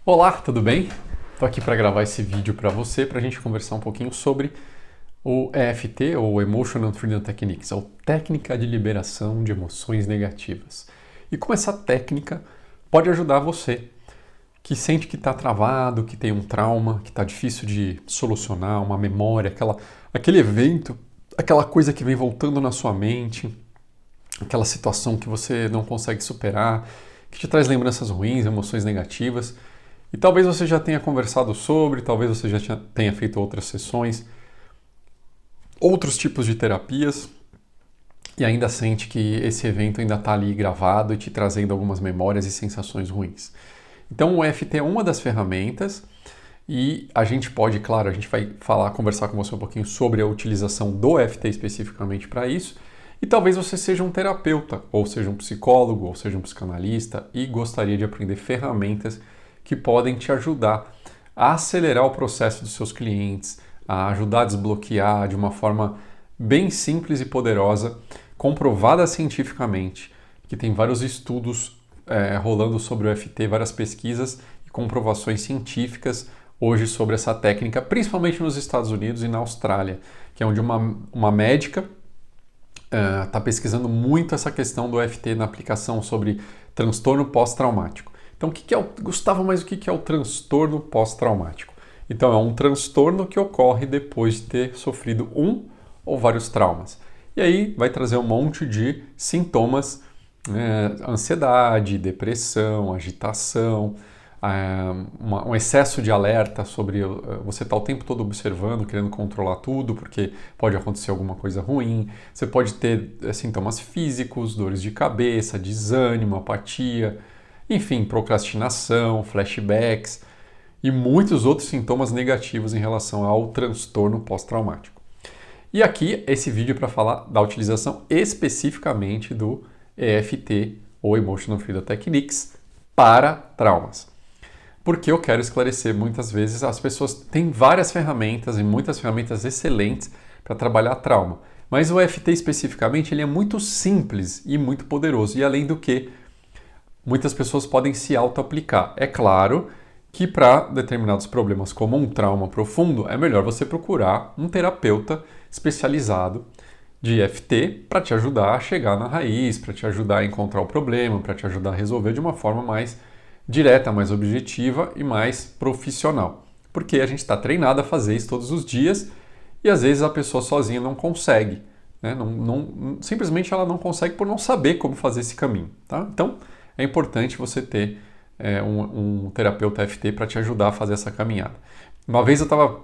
Olá, tudo bem? Estou aqui para gravar esse vídeo para você, para a gente conversar um pouquinho sobre o EFT, ou Emotional Freedom Techniques, ou Técnica de Liberação de Emoções Negativas. E como essa técnica pode ajudar você que sente que está travado, que tem um trauma, que está difícil de solucionar, uma memória, aquele evento, aquela coisa que vem voltando na sua mente, aquela situação que você não consegue superar, que te traz lembranças ruins, emoções negativas. E talvez você já tenha conversado sobre, talvez você já tenha feito outras sessões, outros tipos de terapias, e ainda sente que esse evento ainda está ali gravado e te trazendo algumas memórias e sensações ruins. Então o EFT é uma das ferramentas e a gente pode, claro, a gente vai conversar com você um pouquinho sobre a utilização do EFT especificamente para isso. E talvez você seja um terapeuta, ou seja um psicólogo, ou seja um psicanalista e gostaria de aprender ferramentas que podem te ajudar a acelerar o processo dos seus clientes, a ajudar a desbloquear de uma forma bem simples e poderosa, comprovada cientificamente, que tem vários estudos rolando sobre o EFT, várias pesquisas e comprovações científicas hoje sobre essa técnica, principalmente nos Estados Unidos e na Austrália, que é onde uma médica está pesquisando muito essa questão do EFT na aplicação sobre transtorno pós-traumático. Então, Gustavo, mas o que é o transtorno pós-traumático? Então, é um transtorno que ocorre depois de ter sofrido um ou vários traumas. E aí vai trazer um monte de sintomas, ansiedade, depressão, agitação, um excesso de alerta sobre você estar o tempo todo observando, querendo controlar tudo, porque pode acontecer alguma coisa ruim. Você pode ter sintomas físicos, dores de cabeça, desânimo, apatia, enfim, procrastinação, flashbacks e muitos outros sintomas negativos em relação ao transtorno pós-traumático. E aqui esse vídeo é para falar da utilização especificamente do EFT, ou Emotional Freedom Techniques, para traumas. Porque eu quero esclarecer, muitas vezes as pessoas têm várias ferramentas e muitas ferramentas excelentes para trabalhar trauma, mas o EFT especificamente ele é muito simples e muito poderoso, e além do que, muitas pessoas podem se auto-aplicar. É claro que para determinados problemas como um trauma profundo, é melhor você procurar um terapeuta especializado de EFT para te ajudar a chegar na raiz, para te ajudar a encontrar o problema, para te ajudar a resolver de uma forma mais direta, mais objetiva e mais profissional. Porque a gente está treinado a fazer isso todos os dias e às vezes a pessoa sozinha não consegue. Né? Simplesmente ela não consegue por não saber como fazer esse caminho. Tá? Então é importante você ter um terapeuta EFT para te ajudar a fazer essa caminhada. Uma vez eu estava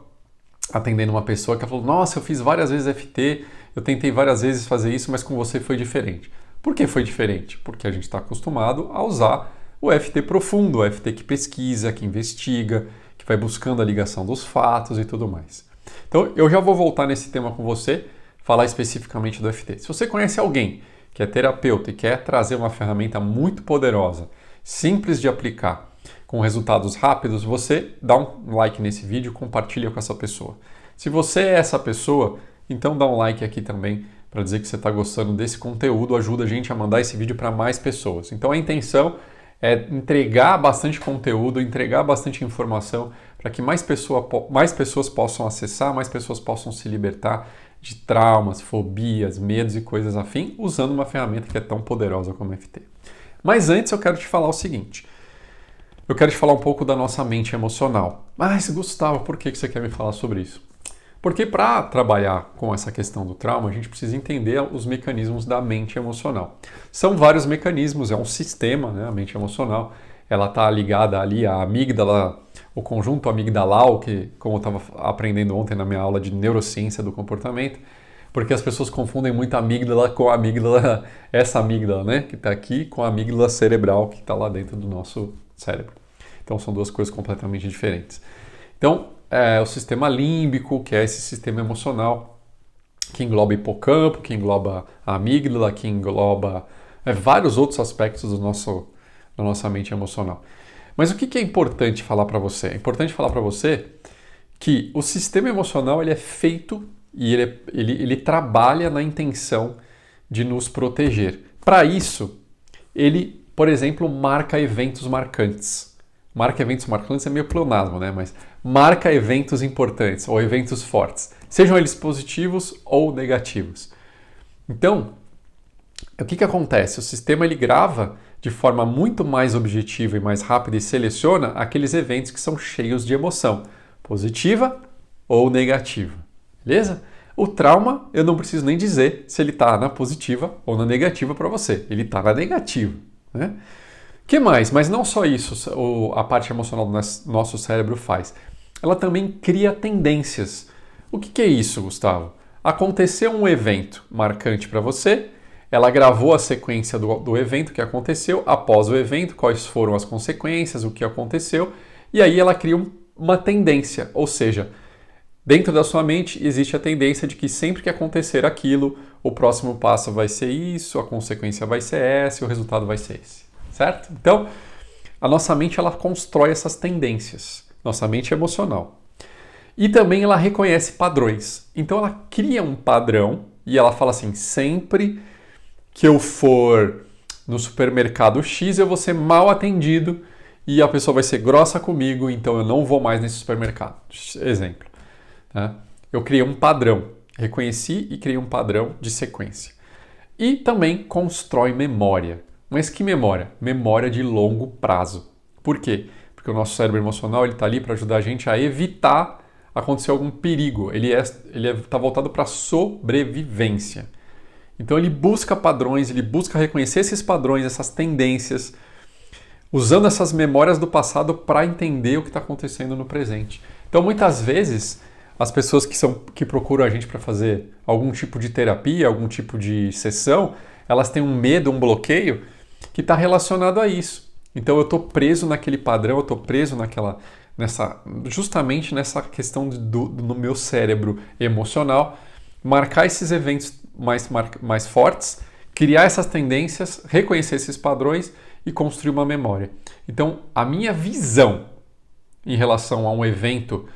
atendendo uma pessoa que falou: nossa, eu fiz várias vezes EFT, eu tentei várias vezes fazer isso, mas com você foi diferente. Por que foi diferente? Porque a gente está acostumado a usar o EFT profundo, o EFT que pesquisa, que investiga, que vai buscando a ligação dos fatos e tudo mais. Então eu já vou voltar nesse tema com você, falar especificamente do EFT. Se você conhece alguém que é terapeuta e quer trazer uma ferramenta muito poderosa, simples de aplicar, com resultados rápidos, você dá um like nesse vídeo, compartilha com essa pessoa. Se você é essa pessoa, então dá um like aqui também para dizer que você está gostando desse conteúdo, ajuda a gente a mandar esse vídeo para mais pessoas. Então a intenção é entregar bastante conteúdo, entregar bastante informação para que mais pessoas possam acessar, mais pessoas possam se libertar de traumas, fobias, medos e coisas afim, usando uma ferramenta que é tão poderosa como o EFT. Mas antes eu quero te falar o seguinte, eu quero te falar um pouco da nossa mente emocional. Mas Gustavo, por que você quer me falar sobre isso? Porque para trabalhar com essa questão do trauma, a gente precisa entender os mecanismos da mente emocional. São vários mecanismos, é um sistema, né? A mente emocional. Ela está ligada ali à amígdala, o conjunto amigdalau, que, como eu estava aprendendo ontem na minha aula de neurociência do comportamento, porque as pessoas confundem muito a amígdala com a amígdala, essa amígdala, né, que está aqui, com a amígdala cerebral, que está lá dentro do nosso cérebro. Então são duas coisas completamente diferentes. Então, o sistema límbico, que é esse sistema emocional, que engloba hipocampo, que engloba a amígdala, que engloba vários outros aspectos da nossa mente emocional. Mas o que é importante falar para você? É importante falar para você que o sistema emocional ele é feito e ele trabalha na intenção de nos proteger. Para isso, ele, por exemplo, marca eventos marcantes. Marca eventos marcantes é meio pleonasmo, né? Mas marca eventos importantes ou eventos fortes, sejam eles positivos ou negativos. Então, o que acontece? O sistema ele grava de forma muito mais objetiva e mais rápida e seleciona aqueles eventos que são cheios de emoção, positiva ou negativa. Beleza? O trauma, eu não preciso nem dizer se ele está na positiva ou na negativa para você. Ele está na negativa, né? Que mais? Mas não só isso a parte emocional do nosso cérebro faz. Ela também cria tendências. O que é isso, Gustavo? Aconteceu um evento marcante para você, ela gravou a sequência do evento que aconteceu, após o evento, quais foram as consequências, o que aconteceu, e aí ela cria uma tendência, ou seja, dentro da sua mente existe a tendência de que sempre que acontecer aquilo, o próximo passo vai ser isso, a consequência vai ser essa e o resultado vai ser esse. Certo? Então, a nossa mente ela constrói essas tendências. Nossa mente é emocional. E também ela reconhece padrões. Então, ela cria um padrão e ela fala assim, sempre que eu for no supermercado X, eu vou ser mal atendido e a pessoa vai ser grossa comigo, então eu não vou mais nesse supermercado. Exemplo. Tá? Eu criei um padrão. Reconheci e criei um padrão de sequência. E também constrói memória. Mas que memória? Memória de longo prazo. Por quê? Porque o nosso cérebro emocional está ali para ajudar a gente a evitar acontecer algum perigo. Ele está voltado para a sobrevivência. Então ele busca padrões, ele busca reconhecer esses padrões, essas tendências, usando essas memórias do passado para entender o que está acontecendo no presente. Então muitas vezes as pessoas que procuram a gente para fazer algum tipo de terapia, algum tipo de sessão, elas têm um medo, um bloqueio que está relacionado a isso. Então eu estou preso naquele padrão, eu estou preso justamente nessa questão no meu cérebro emocional, marcar esses eventos mais fortes, criar essas tendências, reconhecer esses padrões e construir uma memória. Então a minha visão em relação a um evento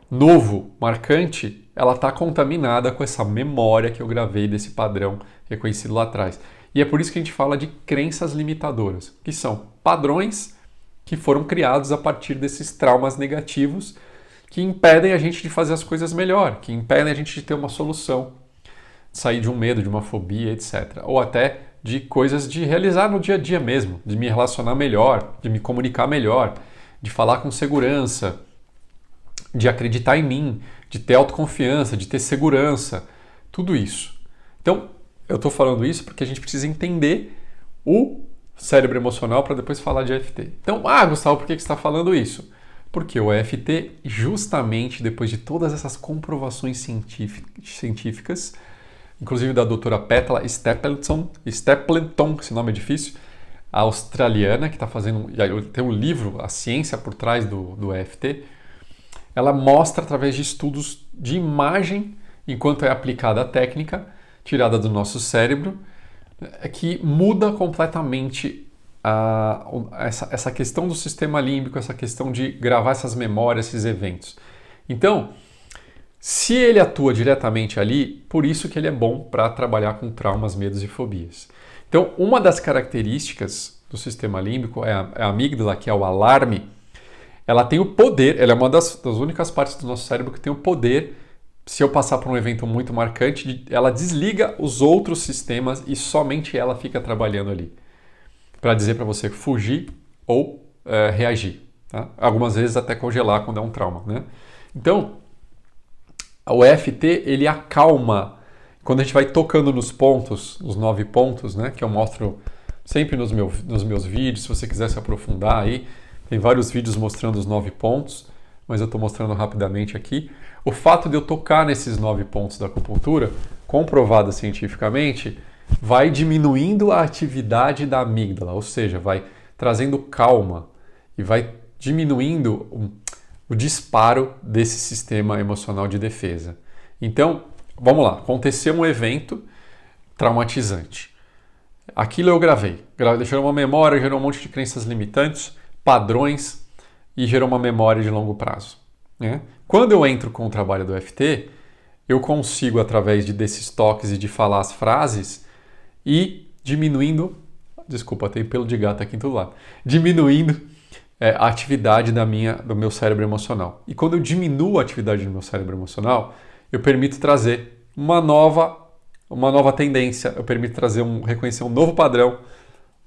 novo, marcante, ela está contaminada com essa memória que eu gravei desse padrão reconhecido lá atrás. E é por isso que a gente fala de crenças limitadoras, que são padrões que foram criados a partir desses traumas negativos que impedem a gente de fazer as coisas melhor, que impedem a gente de ter uma solução, de sair de um medo, de uma fobia, etc. Ou até de coisas de realizar no dia a dia mesmo, de me relacionar melhor, de me comunicar melhor, de falar com segurança, de acreditar em mim, de ter autoconfiança, de ter segurança, tudo isso. Então, eu estou falando isso porque a gente precisa entender o cérebro emocional para depois falar de EFT. Então, Gustavo, por que você está falando isso? Porque o EFT, justamente depois de todas essas comprovações científicas, inclusive da doutora Petra Stapleton, esse nome é difícil, a australiana, que está fazendo, tem um livro, A Ciência por Trás do EFT, ela mostra através de estudos de imagem, enquanto é aplicada a técnica, tirada do nosso cérebro, que muda completamente essa questão do sistema límbico, essa questão de gravar essas memórias, esses eventos. Então, se ele atua diretamente ali, por isso que ele é bom para trabalhar com traumas, medos e fobias. Então, uma das características do sistema límbico é a amígdala, que é o alarme. Ela tem o poder, ela é uma das únicas partes do nosso cérebro que tem o poder, se eu passar por um evento muito marcante, ela desliga os outros sistemas e somente ela fica trabalhando ali, para dizer para você fugir ou reagir. Tá? Algumas vezes até congelar quando é um trauma. Né? Então, o EFT, ele acalma, quando a gente vai tocando nos pontos, os 9 pontos, né, que eu mostro sempre nos meus vídeos, se você quiser se aprofundar aí, tem vários vídeos mostrando os 9 pontos, mas eu estou mostrando rapidamente aqui. O fato de eu tocar nesses 9 pontos da acupuntura, comprovado cientificamente, vai diminuindo a atividade da amígdala, ou seja, vai trazendo calma e vai diminuindo o disparo desse sistema emocional de defesa. Então, vamos lá, aconteceu um evento traumatizante. Aquilo eu gravei, gerou uma memória, gerou um monte de crenças limitantes, padrões e gerou uma memória de longo prazo. Né? Quando eu entro com o trabalho do EFT, eu consigo, através desses toques e de falar as frases, ir diminuindo, desculpa, tem pelo de gato aqui em todo lado, diminuindo a atividade do meu cérebro emocional. E quando eu diminuo a atividade do meu cérebro emocional, eu permito trazer uma nova tendência, eu permito reconhecer um novo padrão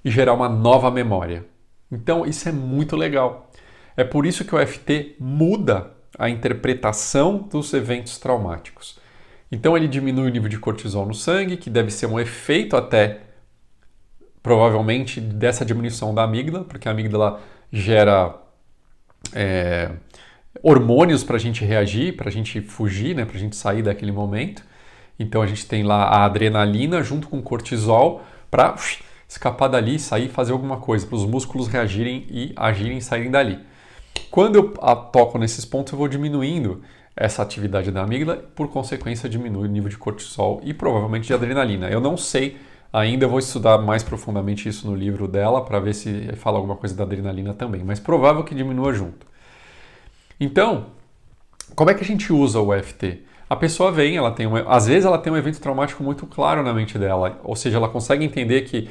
e gerar uma nova memória. Então isso é muito legal. É por isso que o EFT muda a interpretação dos eventos traumáticos. Então ele diminui o nível de cortisol no sangue, que deve ser um efeito até, provavelmente, dessa diminuição da amígdala, porque a amígdala gera hormônios para a gente reagir, para a gente fugir, né, para a gente sair daquele momento. Então a gente tem lá a adrenalina junto com o cortisol para escapar dali, sair e fazer alguma coisa, para os músculos reagirem e agirem e saírem dali. Quando eu toco nesses pontos, eu vou diminuindo essa atividade da amígdala, por consequência diminui o nível de cortisol e provavelmente de adrenalina. Eu não sei ainda, eu vou estudar mais profundamente isso no livro dela para ver se fala alguma coisa da adrenalina também, mas provável que diminua junto. Então, como é que a gente usa o EFT? A pessoa vem, às vezes ela tem um evento traumático muito claro na mente dela, ou seja, ela consegue entender que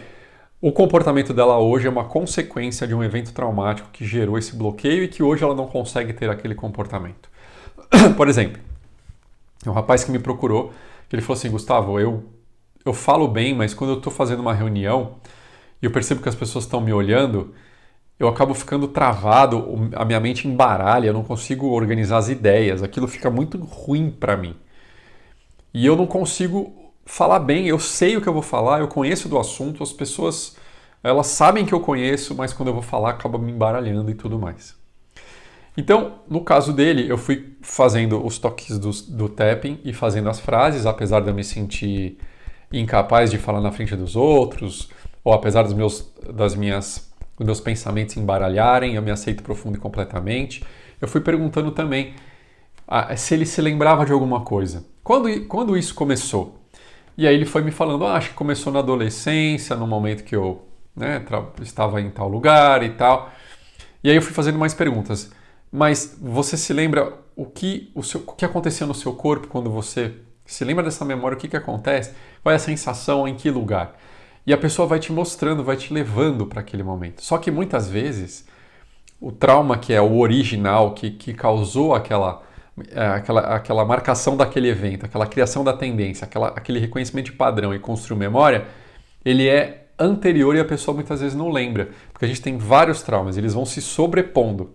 o comportamento dela hoje é uma consequência de um evento traumático que gerou esse bloqueio e que hoje ela não consegue ter aquele comportamento. Por exemplo, um rapaz que me procurou, que ele falou assim, Gustavo, eu falo bem, mas quando eu estou fazendo uma reunião e eu percebo que as pessoas estão me olhando, eu acabo ficando travado, a minha mente embaralha, eu não consigo organizar as ideias, aquilo fica muito ruim para mim. E eu não consigo falar bem, eu sei o que eu vou falar, eu conheço do assunto, as pessoas, elas sabem que eu conheço, mas quando eu vou falar acaba me embaralhando e tudo mais. Então, no caso dele, eu fui fazendo os toques do tapping e fazendo as frases, apesar de eu me sentir incapaz de falar na frente dos outros, ou apesar dos meus pensamentos se embaralharem, eu me aceito profundo e completamente. Eu fui perguntando também se ele se lembrava de alguma coisa. Quando isso começou? E aí ele foi me falando, acho que começou na adolescência, no momento que eu estava em tal lugar e tal. E aí eu fui fazendo mais perguntas. Mas você se lembra o que aconteceu no seu corpo quando você se lembra dessa memória? O que acontece? Qual é a sensação? Em que lugar? E a pessoa vai te mostrando, vai te levando para aquele momento. Só que muitas vezes o trauma que é o original, que causou aquela marcação daquele evento, aquela criação da tendência, aquele reconhecimento de padrão e construir memória, ele é anterior e a pessoa muitas vezes não lembra. Porque a gente tem vários traumas, eles vão se sobrepondo.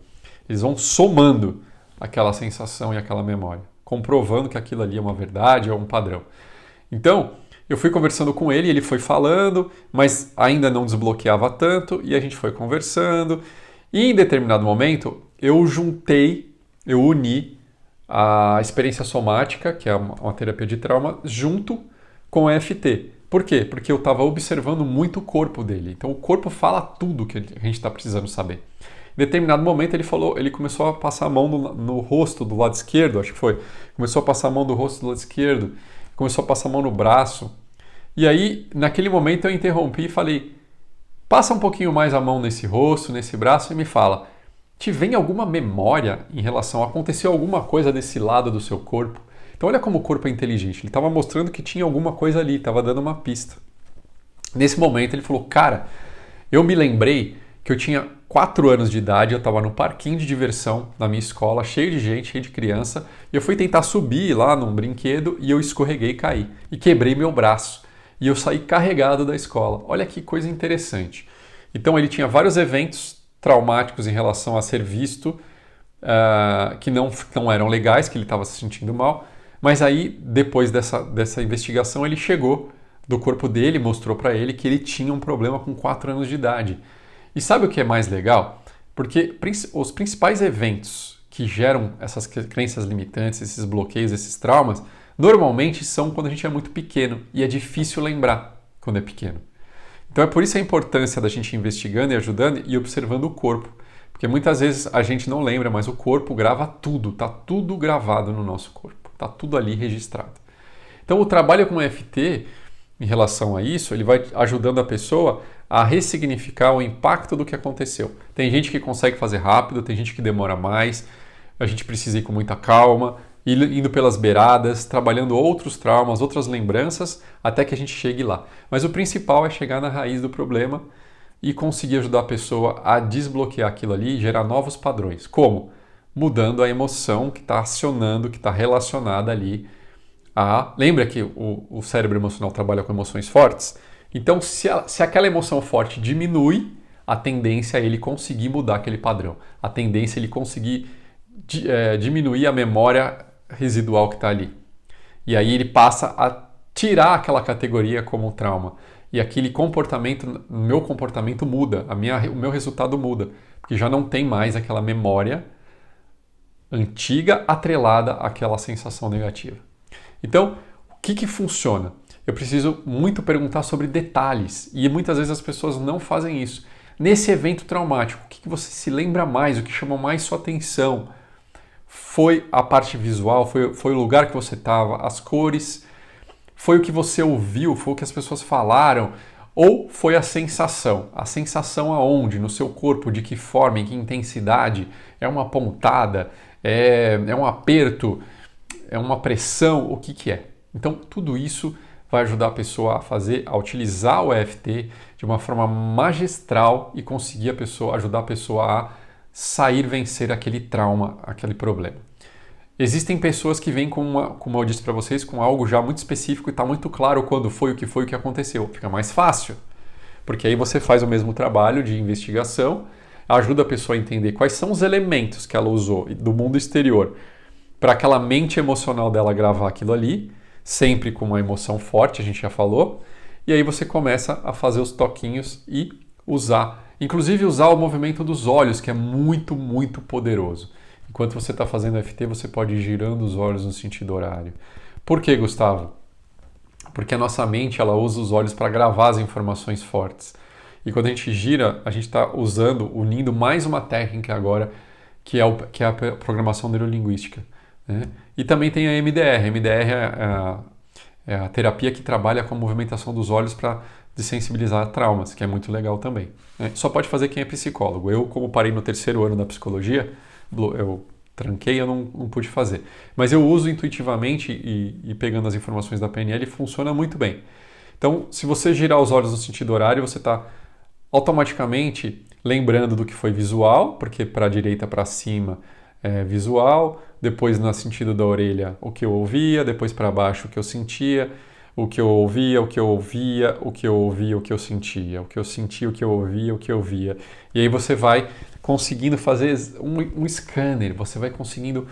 Eles vão somando aquela sensação e aquela memória, comprovando que aquilo ali é uma verdade, é um padrão. Então, eu fui conversando com ele, ele foi falando, mas ainda não desbloqueava tanto, e a gente foi conversando. E em determinado momento, eu uni a experiência somática, que é uma terapia de trauma, junto com o EFT. Por quê? Porque eu estava observando muito o corpo dele. Então, o corpo fala tudo que a gente está precisando saber. Em determinado momento ele começou a passar a mão no rosto do lado esquerdo, acho que foi. Começou a passar a mão do rosto do lado esquerdo, começou a passar a mão no braço. E aí, naquele momento eu interrompi e falei, passa um pouquinho mais a mão nesse rosto, nesse braço e me fala, te vem alguma memória em relação a aconteceu alguma coisa desse lado do seu corpo? Então olha como o corpo é inteligente, ele estava mostrando que tinha alguma coisa ali, estava dando uma pista. Nesse momento ele falou, cara, eu me lembrei que eu tinha 4 anos de idade, eu estava no parquinho de diversão da minha escola, cheio de gente, cheio de criança, e eu fui tentar subir lá num brinquedo e eu escorreguei e caí. E quebrei meu braço. E eu saí carregado da escola. Olha que coisa interessante. Então ele tinha vários eventos traumáticos em relação a ser visto, que não eram legais, que ele estava se sentindo mal, mas aí, depois dessa investigação, ele chegou do corpo dele, mostrou para ele que ele tinha um problema com 4 anos de idade. E sabe o que é mais legal? Porque os principais eventos que geram essas crenças limitantes, esses bloqueios, esses traumas, normalmente são quando a gente é muito pequeno e é difícil lembrar quando é pequeno. Então é por isso a importância da gente ir investigando e ajudando e observando o corpo. Porque muitas vezes a gente não lembra, mas o corpo grava tudo, está tudo gravado no nosso corpo, está tudo ali registrado. Então o trabalho com o EFT, em relação a isso, ele vai ajudando a pessoa a ressignificar o impacto do que aconteceu. Tem gente que consegue fazer rápido, tem gente que demora mais, a gente precisa ir com muita calma, indo pelas beiradas, trabalhando outros traumas, outras lembranças, até que a gente chegue lá. Mas o principal é chegar na raiz do problema e conseguir ajudar a pessoa a desbloquear aquilo ali e gerar novos padrões. Como? Mudando a emoção que está acionando, que está relacionada ali a... Lembra que o cérebro emocional trabalha com emoções fortes? Então, se aquela emoção forte diminui, a tendência é ele conseguir mudar aquele padrão. A tendência é ele conseguir diminuir a memória residual que está ali. E aí ele passa a tirar aquela categoria como trauma. E aquele comportamento, meu comportamento muda, o meu resultado muda. Porque já não tem mais aquela memória antiga atrelada àquela sensação negativa. Então, o que funciona? Eu preciso muito perguntar sobre detalhes. E muitas vezes as pessoas não fazem isso. Nesse evento traumático, o que você se lembra mais? O que chamou mais sua atenção? Foi a parte visual? Foi o lugar que você estava? As cores? Foi o que você ouviu? Foi o que as pessoas falaram? Ou foi a sensação? A sensação aonde? No seu corpo? De que forma? Em que intensidade? É uma pontada? É um aperto? É uma pressão? O que é? Então, tudo isso vai ajudar a pessoa a utilizar o EFT de uma forma magistral e conseguir ajudar a pessoa a sair, vencer aquele trauma, aquele problema. Existem pessoas que vêm como eu disse para vocês, com algo já muito específico e está muito claro quando foi, o que aconteceu. Fica mais fácil, porque aí você faz o mesmo trabalho de investigação, ajuda a pessoa a entender quais são os elementos que ela usou do mundo exterior para aquela mente emocional dela gravar aquilo ali, sempre com uma emoção forte, a gente já falou, e aí você começa a fazer os toquinhos e inclusive usar o movimento dos olhos, que é muito, muito poderoso. Enquanto você está fazendo EFT, você pode ir girando os olhos no sentido horário. Por que, Gustavo? Porque a nossa mente ela usa os olhos para gravar as informações fortes. E quando a gente gira, a gente está unindo mais uma técnica agora, que é a programação neurolinguística. Né? E também tem a MDR. A MDR é a terapia que trabalha com a movimentação dos olhos para desensibilizar traumas, que é muito legal também. Né? Só pode fazer quem é psicólogo. Eu, como parei no 3º ano da psicologia, eu tranquei, eu não pude fazer. Mas eu uso intuitivamente e pegando as informações da PNL, funciona muito bem. Então, se você girar os olhos no sentido horário, você está automaticamente lembrando do que foi visual, porque para a direita, para cima é visual, depois no sentido da orelha o que eu ouvia, depois para baixo o que eu sentia, o que eu ouvia, o que eu ouvia, o que eu ouvia, o que eu sentia, o que eu sentia, o que eu ouvia, o que eu via. E aí você vai conseguindo fazer um scanner, você vai conseguindo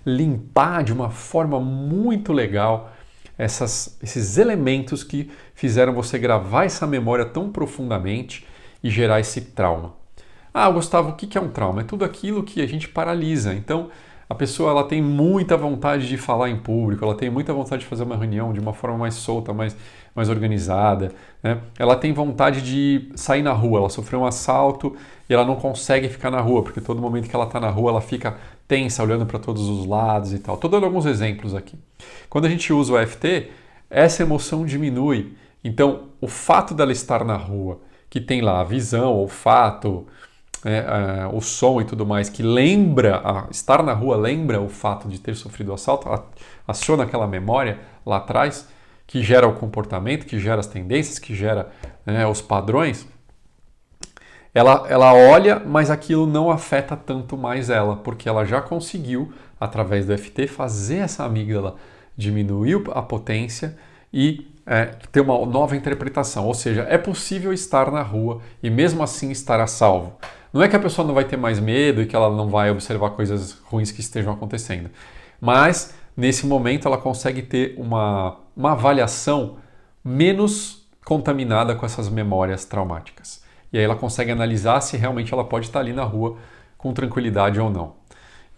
limpar de uma forma muito legal esses elementos que fizeram você gravar essa memória tão profundamente e gerar esse trauma. Ah, Gustavo, o que é um trauma? É tudo aquilo que a gente paralisa. Então, a pessoa ela tem muita vontade de falar em público, ela tem muita vontade de fazer uma reunião de uma forma mais solta, mais organizada. Né? Ela tem vontade de sair na rua, ela sofreu um assalto e ela não consegue ficar na rua, porque todo momento que ela está na rua ela fica tensa, olhando para todos os lados e tal. Estou dando alguns exemplos aqui. Quando a gente usa o EFT, essa emoção diminui. Então, o fato dela estar na rua, que tem lá a visão, o olfato, o som e tudo mais, que estar na rua lembra o fato de ter sofrido o assalto, aciona aquela memória lá atrás, que gera o comportamento, que gera as tendências, que gera os padrões, ela olha, mas aquilo não afeta tanto mais ela, porque ela já conseguiu, através do EFT, fazer essa amígdala diminuir a potência e ter uma nova interpretação. Ou seja, é possível estar na rua e mesmo assim estar a salvo. Não é que a pessoa não vai ter mais medo e que ela não vai observar coisas ruins que estejam acontecendo, mas nesse momento ela consegue ter uma avaliação menos contaminada com essas memórias traumáticas. E aí ela consegue analisar se realmente ela pode estar ali na rua com tranquilidade ou não.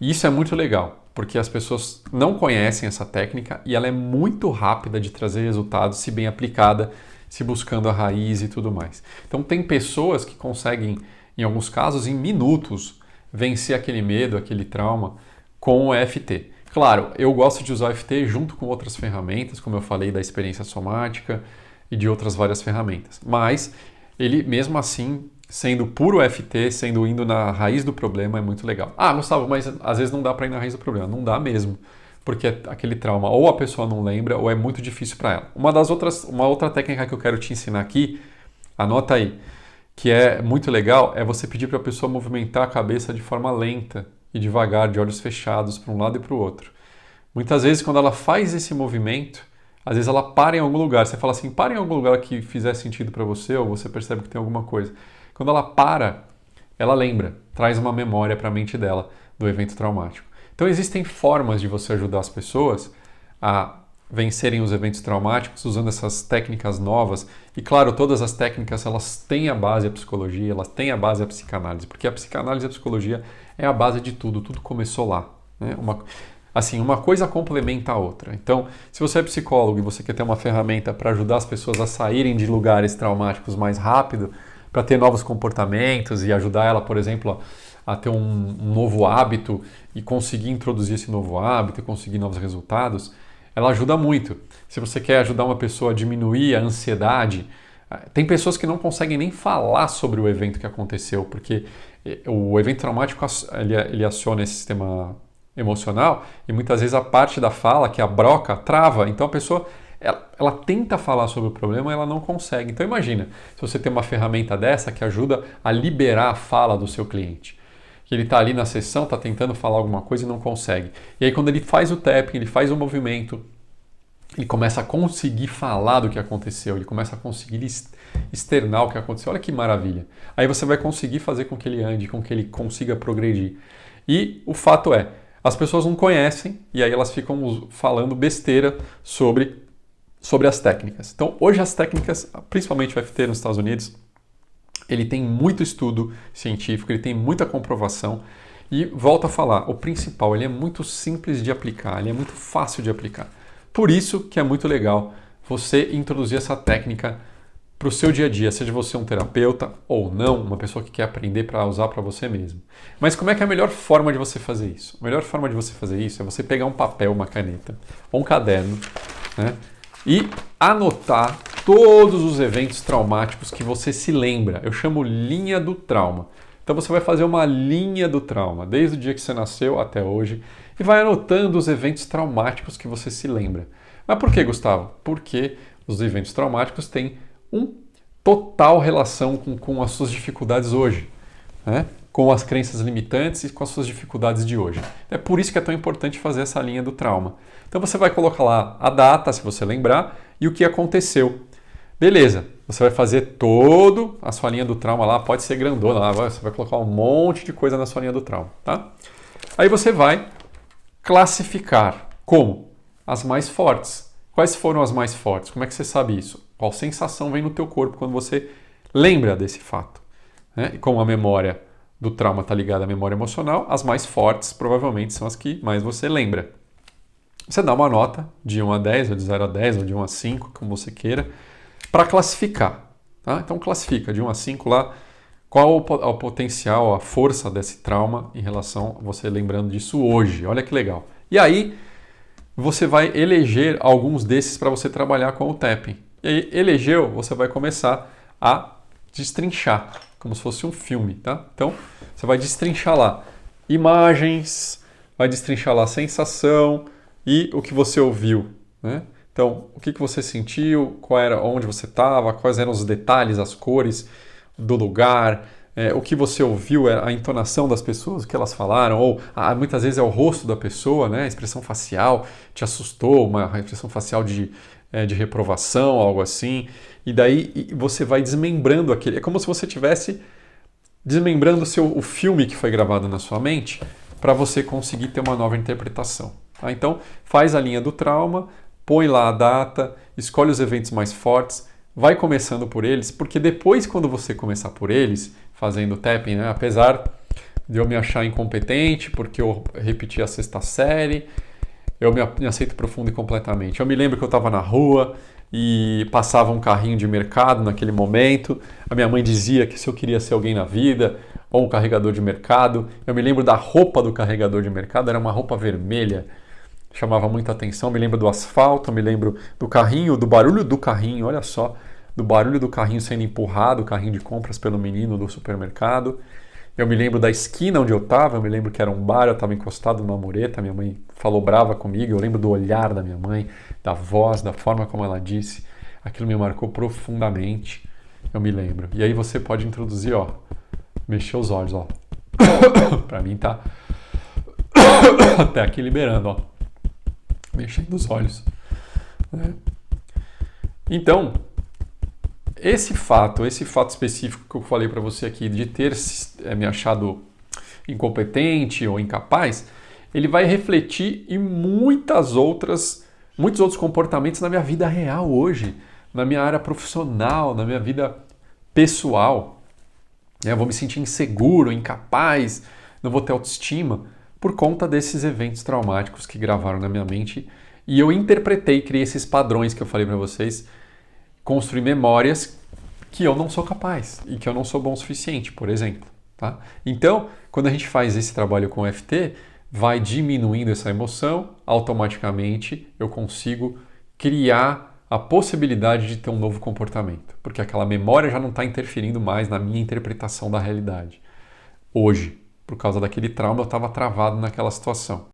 E isso é muito legal, porque as pessoas não conhecem essa técnica e ela é muito rápida de trazer resultados se bem aplicada, se buscando a raiz e tudo mais. Então tem pessoas que conseguem, em alguns casos, em minutos, vencer aquele medo, aquele trauma com o EFT. Claro, eu gosto de usar o EFT junto com outras ferramentas, como eu falei da experiência somática e de outras várias ferramentas. Mas ele, mesmo assim, sendo puro EFT, indo na raiz do problema, é muito legal. Ah, Gustavo, mas às vezes não dá para ir na raiz do problema. Não dá mesmo, porque aquele trauma ou a pessoa não lembra ou é muito difícil para ela. Uma outra técnica que eu quero te ensinar aqui, anota aí, que é muito legal, é você pedir para a pessoa movimentar a cabeça de forma lenta e devagar, de olhos fechados, para um lado e para o outro. Muitas vezes, quando ela faz esse movimento, às vezes ela para em algum lugar. Você fala assim, para em algum lugar que fizer sentido para você, ou você percebe que tem alguma coisa. Quando ela para, ela lembra, traz uma memória para a mente dela do evento traumático. Então existem formas de você ajudar as pessoas a vencerem os eventos traumáticos usando essas técnicas novas. E claro, todas as técnicas elas têm a base a psicologia, elas têm a base a psicanálise, porque a psicanálise e a psicologia é a base de tudo, tudo começou lá, né? Uma coisa complementa a outra. Então, se você é psicólogo e você quer ter uma ferramenta para ajudar as pessoas a saírem de lugares traumáticos mais rápido, para ter novos comportamentos e ajudar ela, por exemplo, a ter um novo hábito e conseguir introduzir esse novo hábito e conseguir novos resultados, ela ajuda muito. Se você quer ajudar uma pessoa a diminuir a ansiedade, tem pessoas que não conseguem nem falar sobre o evento que aconteceu, porque o evento traumático ele aciona esse sistema emocional e muitas vezes a parte da fala, que é a broca, trava. Então a pessoa ela tenta falar sobre o problema e ela não consegue. Então imagina, se você tem uma ferramenta dessa que ajuda a liberar a fala do seu cliente. Que ele está ali na sessão, está tentando falar alguma coisa e não consegue. E aí quando ele faz o tapping, ele faz o movimento, ele começa a conseguir falar do que aconteceu, ele começa a conseguir externar o que aconteceu. Olha que maravilha. Aí você vai conseguir fazer com que ele ande, com que ele consiga progredir. E o fato é, as pessoas não conhecem e aí elas ficam falando besteira sobre as técnicas. Então, hoje as técnicas, principalmente o FT nos Estados Unidos, ele tem muito estudo científico, ele tem muita comprovação e, volto a falar, o principal, ele é muito simples de aplicar, ele é muito fácil de aplicar. Por isso que é muito legal você introduzir essa técnica para o seu dia a dia, seja você um terapeuta ou não, uma pessoa que quer aprender para usar para você mesmo. Mas como é que é a melhor forma de você fazer isso? A melhor forma de você fazer isso é você pegar um papel, uma caneta ou um caderno, né? E anotar todos os eventos traumáticos que você se lembra. Eu chamo linha do trauma. Então você vai fazer uma linha do trauma, desde o dia que você nasceu até hoje, e vai anotando os eventos traumáticos que você se lembra. Mas por que, Gustavo? Porque os eventos traumáticos têm uma total relação com as suas dificuldades hoje, né? Com as crenças limitantes e com as suas dificuldades de hoje. É por isso que é tão importante fazer essa linha do trauma. Então você vai colocar lá a data, se você lembrar, e o que aconteceu. Beleza, você vai fazer toda a sua linha do trauma lá, pode ser grandona lá, você vai colocar um monte de coisa na sua linha do trauma, tá? Aí você vai classificar. Como? As mais fortes. Quais foram as mais fortes? Como é que você sabe isso? Qual sensação vem no teu corpo quando você lembra desse fato? Né? E como a memória do trauma está ligada à memória emocional, as mais fortes provavelmente são as que mais você lembra. Você dá uma nota de 1 a 10, ou de 0 a 10, ou de 1 a 5, como você queira, para classificar. Tá? Então classifica de 1 a 5 lá qual o potencial, a força desse trauma em relação a você lembrando disso hoje. Olha que legal. E aí você vai eleger alguns desses para você trabalhar com o tapping. E aí elegeu, você vai começar a destrinchar, como se fosse um filme, tá? Então, você vai destrinchar lá imagens, vai destrinchar lá a sensação e o que você ouviu, né? Então, o que você sentiu, onde você estava, quais eram os detalhes, as cores do lugar, o que você ouviu, a entonação das pessoas, o que elas falaram, ou muitas vezes é o rosto da pessoa, né? A expressão facial te assustou, uma expressão facial de reprovação, algo assim. E daí você vai desmembrando aquele. É como se você estivesse desmembrando o filme que foi gravado na sua mente para você conseguir ter uma nova interpretação. Tá? Então, faz a linha do trauma, põe lá a data, escolhe os eventos mais fortes, vai começando por eles, porque depois, quando você começar por eles, fazendo tapping, né, apesar de eu me achar incompetente, porque eu repeti a 6ª série, eu me aceito profundo e completamente. Eu me lembro que eu estava na rua e passava um carrinho de mercado naquele momento. A minha mãe dizia que se eu queria ser alguém na vida, ou um carregador de mercado. Eu me lembro da roupa do carregador de mercado, era uma roupa vermelha, chamava muita atenção. Eu me lembro do asfalto, eu me lembro do carrinho, do barulho do carrinho, olha só, do barulho do carrinho sendo empurrado, o carrinho de compras pelo menino do supermercado. Eu me lembro da esquina onde eu estava, eu me lembro que era um bar, eu estava encostado numa mureta, minha mãe falou brava comigo, eu lembro do olhar da minha mãe, da voz, da forma como ela disse, aquilo me marcou profundamente. eu me lembro. E aí você pode introduzir, ó, mexer os olhos, ó. Pra mim tá até aqui liberando, ó. Mexendo os olhos. Então, esse fato específico que eu falei para você aqui, de ter me achado incompetente ou incapaz, ele vai refletir em muitos outros comportamentos na minha vida real hoje, na minha área profissional, na minha vida pessoal. Eu vou me sentir inseguro, incapaz, não vou ter autoestima por conta desses eventos traumáticos que gravaram na minha mente e eu interpretei, criei esses padrões que eu falei para vocês, construir memórias que eu não sou capaz e que eu não sou bom o suficiente, por exemplo. Tá? Então, quando a gente faz esse trabalho com o EFT, vai diminuindo essa emoção, automaticamente eu consigo criar a possibilidade de ter um novo comportamento, porque aquela memória já não está interferindo mais na minha interpretação da realidade. Hoje, por causa daquele trauma, eu estava travado naquela situação.